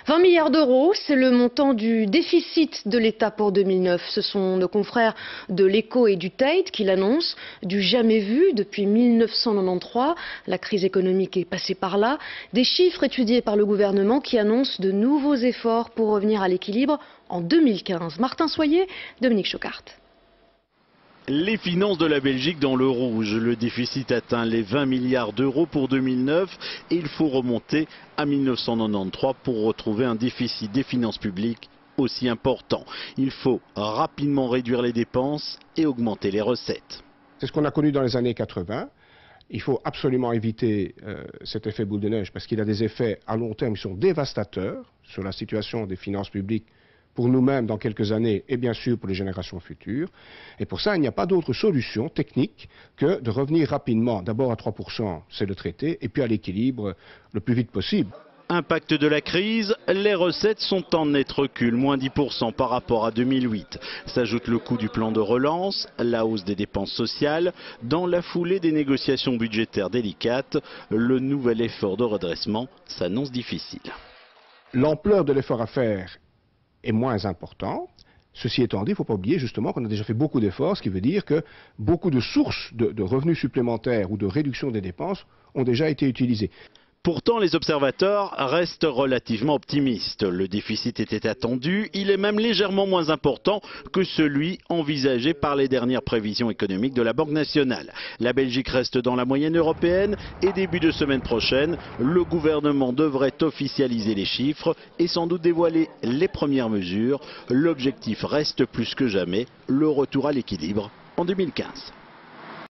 20 milliards d'euros, c'est le montant du déficit de l'État pour 2009. Ce sont nos confrères de l'Echo et du Tate qui l'annoncent, du jamais vu depuis 1993. La crise économique est passée par là. Des chiffres étudiés par le gouvernement qui annoncent de nouveaux efforts pour revenir à l'équilibre en 2015. Martin Soyer, Dominique Chocart. Les finances de la Belgique dans le rouge. Le déficit atteint les 20 milliards d'euros pour 2009 et il faut remonter à 1993 pour retrouver un déficit des finances publiques aussi important. Il faut rapidement réduire les dépenses et augmenter les recettes. C'est ce qu'on a connu dans les années 80. Il faut absolument éviter cet effet boule de neige parce qu'il a des effets à long terme qui sont dévastateurs sur la situation des finances publiques pour nous-mêmes dans quelques années et bien sûr pour les générations futures. Et pour ça, il n'y a pas d'autre solution technique que de revenir rapidement, d'abord à 3%, c'est le traité, et puis à l'équilibre le plus vite possible. Impact de la crise, les recettes sont en net recul, moins 10% par rapport à 2008. S'ajoute le coût du plan de relance, la hausse des dépenses sociales. Dans la foulée des négociations budgétaires délicates, le nouvel effort de redressement s'annonce difficile. L'ampleur de l'effort à faire est moins important. Ceci étant dit, il ne faut pas oublier justement qu'on a déjà fait beaucoup d'efforts, ce qui veut dire que beaucoup de sources de revenus supplémentaires ou de réduction des dépenses ont déjà été utilisées. Pourtant, les observateurs restent relativement optimistes. Le déficit était attendu, il est même légèrement moins important que celui envisagé par les dernières prévisions économiques de la Banque nationale. La Belgique reste dans la moyenne européenne et début de semaine prochaine, le gouvernement devrait officialiser les chiffres et sans doute dévoiler les premières mesures. L'objectif reste plus que jamais le retour à l'équilibre en 2015.